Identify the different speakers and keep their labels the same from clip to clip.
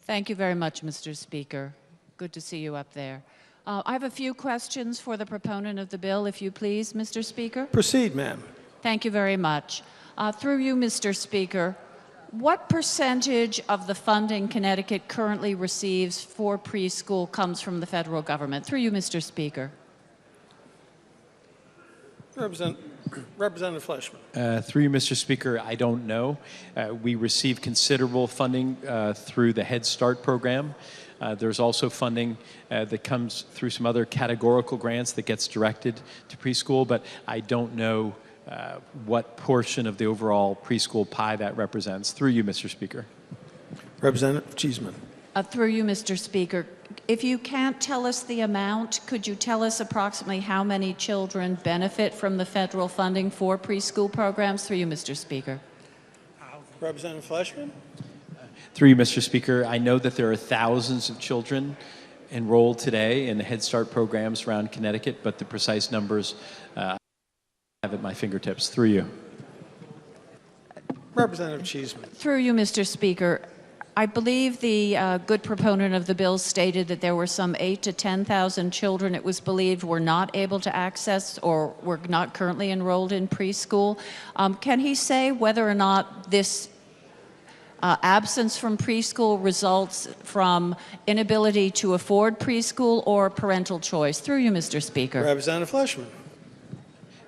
Speaker 1: Thank you very much, Mr. Speaker. Good to see you up there. I have a few questions for the proponent of the bill, if you please, Mr. Speaker.
Speaker 2: Proceed, ma'am.
Speaker 1: Thank you very much. Through you, Mr. Speaker, what percentage of the funding Connecticut currently receives for preschool comes from the federal government? Through you, Mr. Speaker.
Speaker 2: Representative Fleshman.
Speaker 3: Through you, Mr. Speaker, I don't know. We receive considerable funding through the Head Start program. There's also funding that comes through some other categorical grants that gets directed to preschool, but I don't know what portion of the overall preschool pie that represents. Through you, Mr. Speaker.
Speaker 2: Representative Cheeseman.
Speaker 1: Through you, Mr. Speaker. If you can't tell us the amount, could you tell us approximately how many children benefit from the federal funding for preschool programs? Through you, Mr. Speaker.
Speaker 2: Representative Fleshman.
Speaker 3: Through you, Mr. Speaker, I know that there are thousands of children enrolled today in the Head Start programs around Connecticut, but the precise numbers I have at my fingertips. Through you.
Speaker 2: Representative Cheeseman.
Speaker 1: Through you, Mr. Speaker. I believe the good proponent of the bill stated that there were some 8,000 to 10,000 children it was believed were not able to access or were not currently enrolled in preschool. Can he say whether or not this absence from preschool results from inability to afford preschool or parental choice? Through you, Mr. Speaker.
Speaker 2: Representative Fleshman.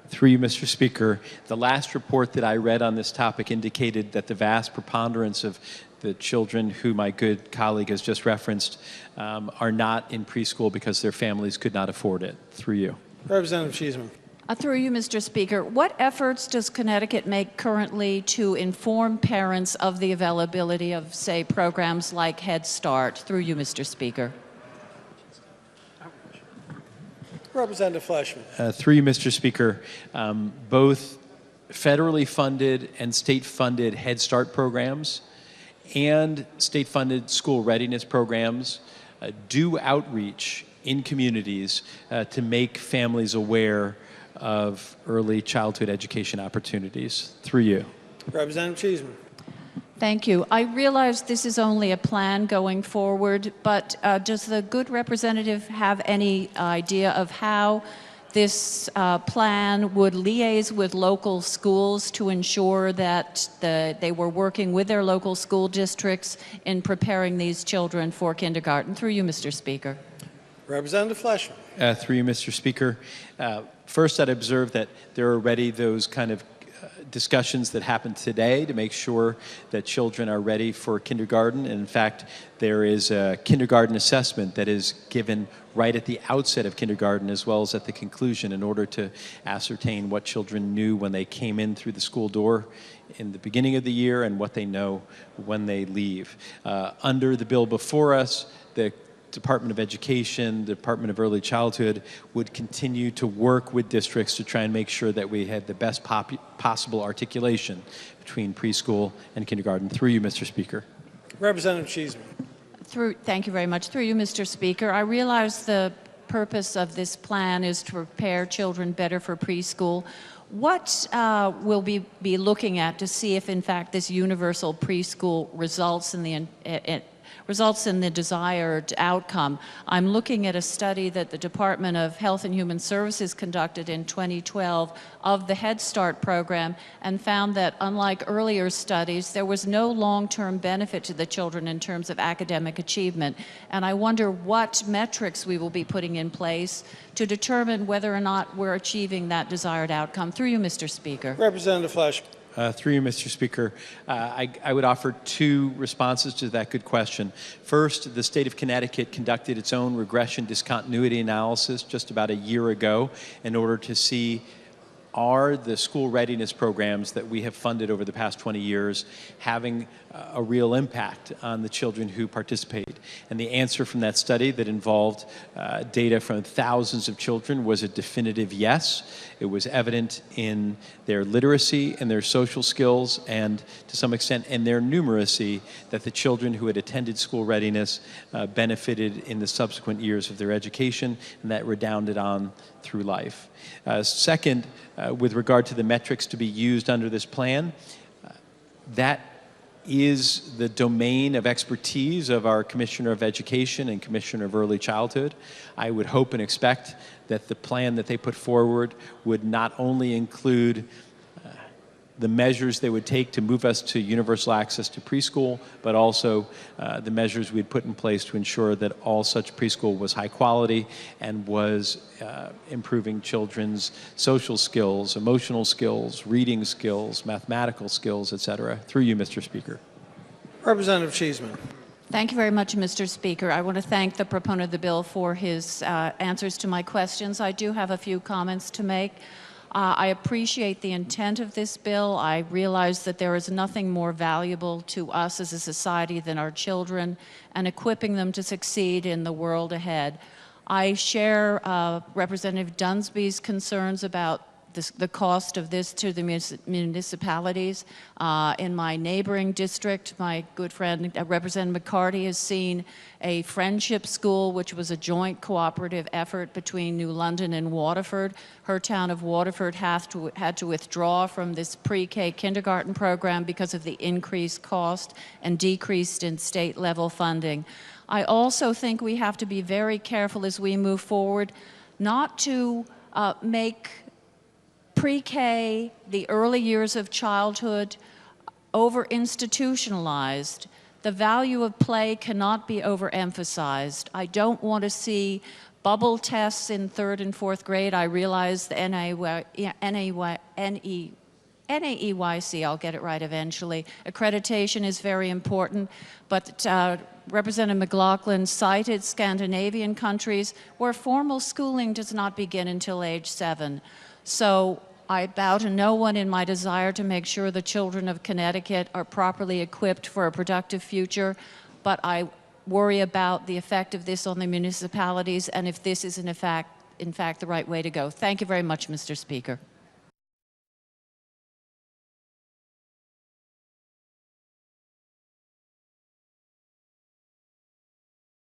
Speaker 3: Through you, Mr. Speaker, the last report that I read on this topic indicated that the vast preponderance of the children who my good colleague has just referenced are not in preschool because their families could not afford it. Through you.
Speaker 2: Representative Cheeseman.
Speaker 1: Through you, Mr. Speaker, what efforts does Connecticut make currently to inform parents of the availability of, say, programs like Head Start? Through you, Mr. Speaker.
Speaker 2: Representative Fleshman.
Speaker 3: Through you, Mr. Speaker, both federally funded and state-funded Head Start programs and state-funded school readiness programs do outreach in communities to make families aware of early childhood education opportunities. Through you.
Speaker 2: Representative Cheeseman.
Speaker 1: Thank you. I realize this is only a plan going forward, but does the good representative have any idea of how this plan would liaise with local schools to ensure that they were working with their local school districts in preparing these children for kindergarten? Through you, Mr. Speaker.
Speaker 2: Representative Fleshman.
Speaker 3: Through you, Mr. Speaker. First, I'd observe that there are already those kind of discussions that happen today to make sure that children are ready for kindergarten. And in fact, there is a kindergarten assessment that is given right at the outset of kindergarten as well as at the conclusion in order to ascertain what children knew when they came in through the school door in the beginning of the year and what they know when they leave. Under the bill before us, the Department of Education, the Department of Early Childhood would continue to work with districts to try and make sure that we had the best possible articulation between preschool and kindergarten. Through you, Mr. Speaker.
Speaker 2: Representative Cheeseman.
Speaker 1: Thank you very much. Through you, Mr. Speaker. I realize the purpose of this plan is to prepare children better for preschool. What will we be looking at to see if, in fact, this universal preschool results in the desired outcome? I'm looking at a study that the Department of Health and Human Services conducted in 2012 of the Head Start program and found that, unlike earlier studies, there was no long-term benefit to the children in terms of academic achievement. And I wonder what metrics we will be putting in place to determine whether or not we're achieving that desired outcome. Through you, Mr. Speaker.
Speaker 2: Representative Fleshman.
Speaker 3: Through you, Mr. Speaker, I would offer two responses to that good question. First, the state of Connecticut conducted its own regression discontinuity analysis just about a year ago in order to see are the school readiness programs that we have funded over the past 20 years having a real impact on the children who participate? And the answer from that study that involved data from thousands of children was a definitive yes. It was evident in their literacy and their social skills and, to some extent, in their numeracy that the children who had attended school readiness benefited in the subsequent years of their education, and that redounded on through life. Second, with regard to the metrics to be used under this plan, that is the domain of expertise of our Commissioner of Education and Commissioner of Early Childhood. I would hope and expect that the plan that they put forward would not only include the measures they would take to move us to universal access to preschool, but also the measures we'd put in place to ensure that all such preschool was high quality and was improving children's social skills, emotional skills, reading skills, mathematical skills, et cetera. Through you, Mr. Speaker.
Speaker 2: Representative Cheeseman.
Speaker 1: Thank you very much, Mr. Speaker. I want to thank the proponent of the bill for his answers to my questions. I do have a few comments to make. I appreciate the intent of this bill. I realize that there is nothing more valuable to us as a society than our children and equipping them to succeed in the world ahead. I share Representative Dunsby's concerns about the cost of this to the municipalities. In my neighboring district, my good friend Representative McCarty has seen a friendship school, which was a joint cooperative effort between New London and Waterford. Her town of Waterford had to withdraw from this pre-K kindergarten program because of the increased cost and decreased in state-level funding. I also think we have to be very careful as we move forward not to make pre-K, the early years of childhood, over-institutionalized. The value of play cannot be overemphasized. I don't want to see bubble tests in 3rd and 4th grade. I realize the NAEYC, I'll get it right eventually, accreditation is very important, but Representative McLaughlin cited Scandinavian countries where formal schooling does not begin until age 7. So I bow to no one in my desire to make sure the children of Connecticut are properly equipped for a productive future, but I worry about the effect of this on the municipalities and if this is in fact the right way to go. Thank you very much, Mr. Speaker.